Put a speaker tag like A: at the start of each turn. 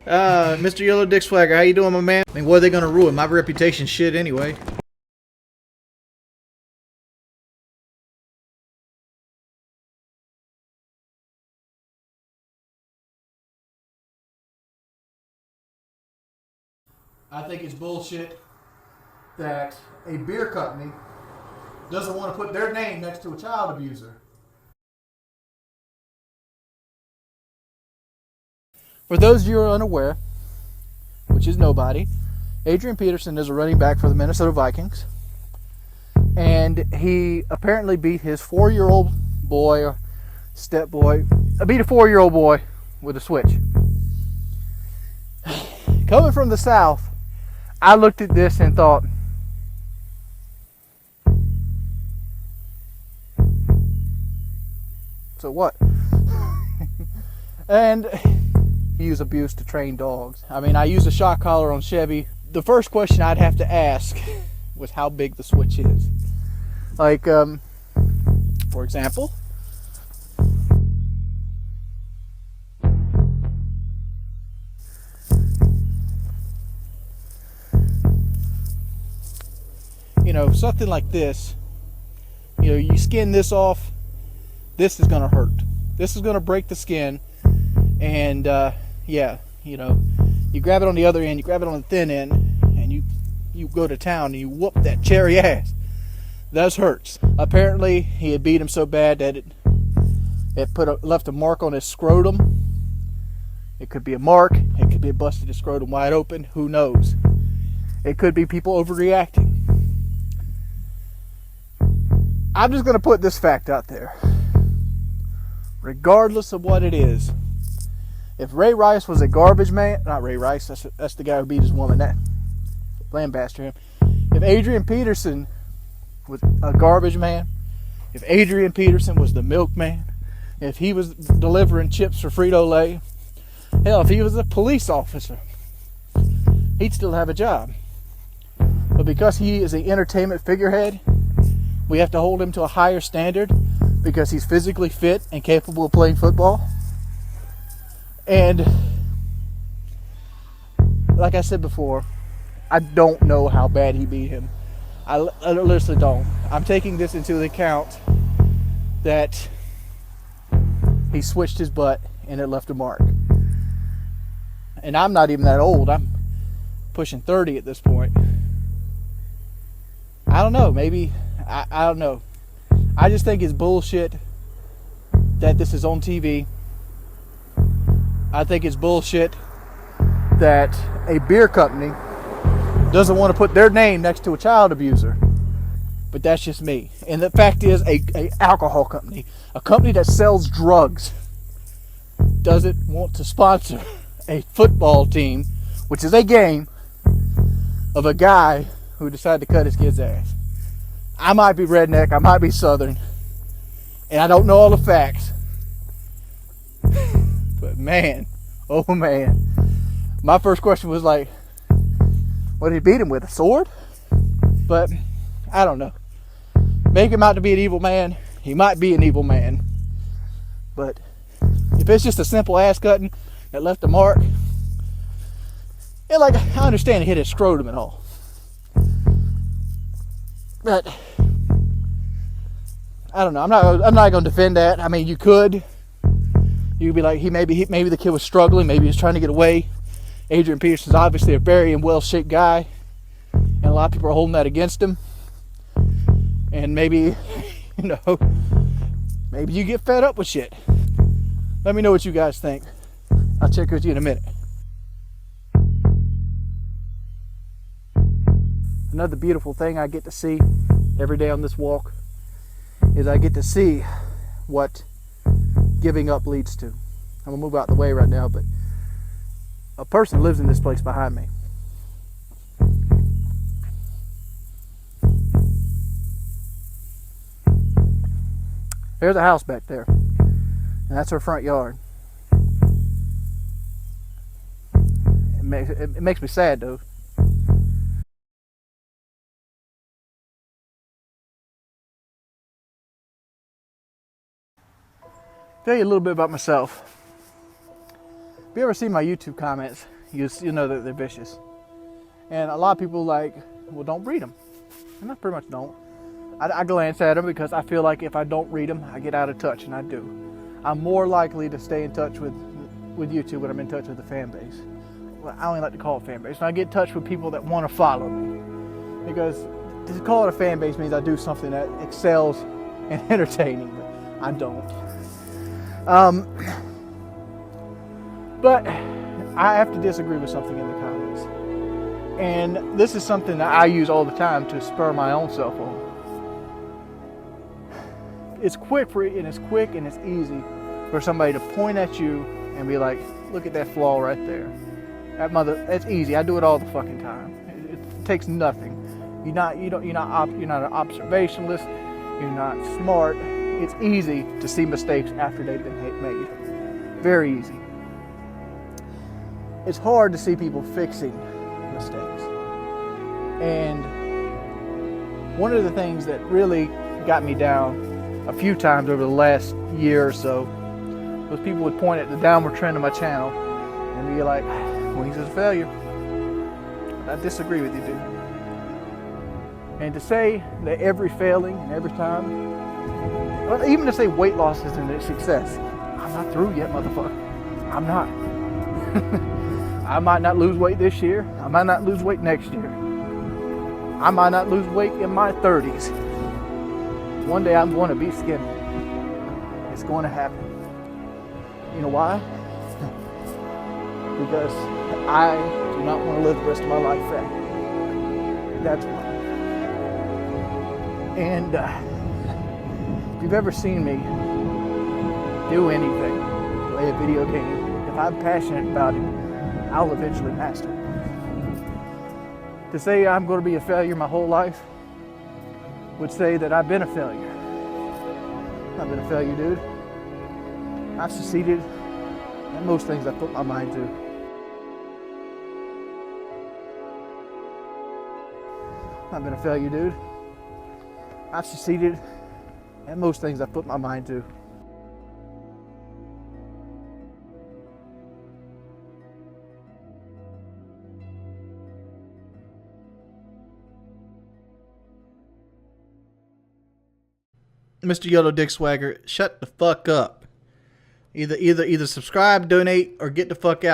A: Mr. Yellow Dick Swagger, how you doing, my man? I mean, what are they gonna ruin? My reputation shit anyway. I think it's bullshit that a beer company doesn't want to put their name next to a child abuser. For those of you who are unaware, which is nobody, Adrian Peterson is a running back for the Minnesota Vikings. And he apparently beat his 4-year-old boy, or step boy, beat a 4-year-old boy with a switch. Coming from the South, I looked at this and thought, so what? And he used abuse to train dogs. I mean, I used a shock collar on Chevy. The first question I'd have to ask was how big the switch is. Like, for example, you know, something like this, you know, you skin this off, this is going to hurt. This is going to break the skin. And, yeah, you know, you grab it on the other end, you grab it on the thin end, and you go to town and you whoop that cherry ass. That hurts. Apparently, he had beat him so bad that it left a mark on his scrotum. It could be a mark. It could be a busted his scrotum wide open. Who knows? It could be people overreacting. I'm just going to put this fact out there. Regardless of what it is, if Ray Rice was a garbage man, not Ray Rice, that's the guy who beat his woman, that lambasted him. If Adrian Peterson was a garbage man, if Adrian Peterson was the milkman, if he was delivering chips for Frito-Lay, hell, if he was a police officer, he'd still have a job. But because he is an entertainment figurehead, we have to hold him to a higher standard because he's physically fit and capable of playing football. And like I said before, I don't know how bad he beat him. I literally don't. I'm taking this into account that he switched his butt and it left a mark. And I'm not even that old. I'm pushing 30 at this point. I don't know. Maybe, I don't know. I just think it's bullshit that this is on TV. I think it's bullshit that a beer company doesn't want to put their name next to a child abuser. But that's just me. And the fact is, a alcohol company, a company that sells drugs, doesn't want to sponsor a football team, which is a game, of a guy who decided to cut his kid's ass. I might be redneck, I might be southern, and I don't know all the facts. But man, oh man. My first question was like, what did he beat him with, a sword? But I don't know. Make him out to be an evil man. He might be an evil man. But if it's just a simple ass cutting that left a mark, and like, I understand he hit his scrotum and all. But I don't know. I'm not going to defend that. I mean, you could. You'd be like, maybe the kid was struggling. Maybe he was trying to get away. Adrian Peterson's obviously a very well-shaped guy, and a lot of people are holding that against him. And maybe, you know, maybe you get fed up with shit. Let me know what you guys think. I'll check with you in a minute. Another beautiful thing I get to see every day on this walk is I get to see what giving up leads to. I'm gonna move out the way right now, but a person lives in this place behind me. There's a house back there, and that's her front yard. It makes me sad though. Tell you a little bit about myself. If you ever see my YouTube comments, you know that they're vicious. And a lot of people like, well, don't breed them. And I pretty much don't. I glance at them because I feel like if I don't read them, I get out of touch, and I do. I'm more likely to stay in touch with YouTube when I'm in touch with the fan base. Well, I only like to call it fan base. When I get in touch with people that want to follow me. Because to call it a fan base means I do something that excels in entertaining, but I don't. But I have to disagree with something in the comments. And this is something that I use all the time to spur my own self on. It's quick and it's easy for somebody to point at you and be like, look at that flaw right there. That's easy. I do it all the fucking time. It takes nothing. You're not an observationalist. You're not smart. It's easy to see mistakes after they've been made. Very easy. It's hard to see people fixing mistakes. And one of the things that really got me down a few times over the last year or so was people would point at the downward trend of my channel and be like, Wings is a failure. I disagree with you, dude. And to say that every failing and every time, well, even to say weight loss isn't a success, I'm not through yet, motherfucker. I'm not. I might not lose weight this year. I might not lose weight next year. I might not lose weight in my 30s. One day I'm going to be skinny. It's going to happen. You know why? Because I do not want to live the rest of my life fat. That's why. And if you've ever seen me do anything, play a video game, if I'm passionate about it, I'll eventually master it. To say I'm going to be a failure my whole life would say that I've been a failure. I've been a failure, dude. I've succeeded at most things I put my mind to. I've been a failure, dude. I've succeeded at most things I put my mind to. Mr. Yellow Dick Swagger, shut the fuck up. Either subscribe, donate, or get the fuck out.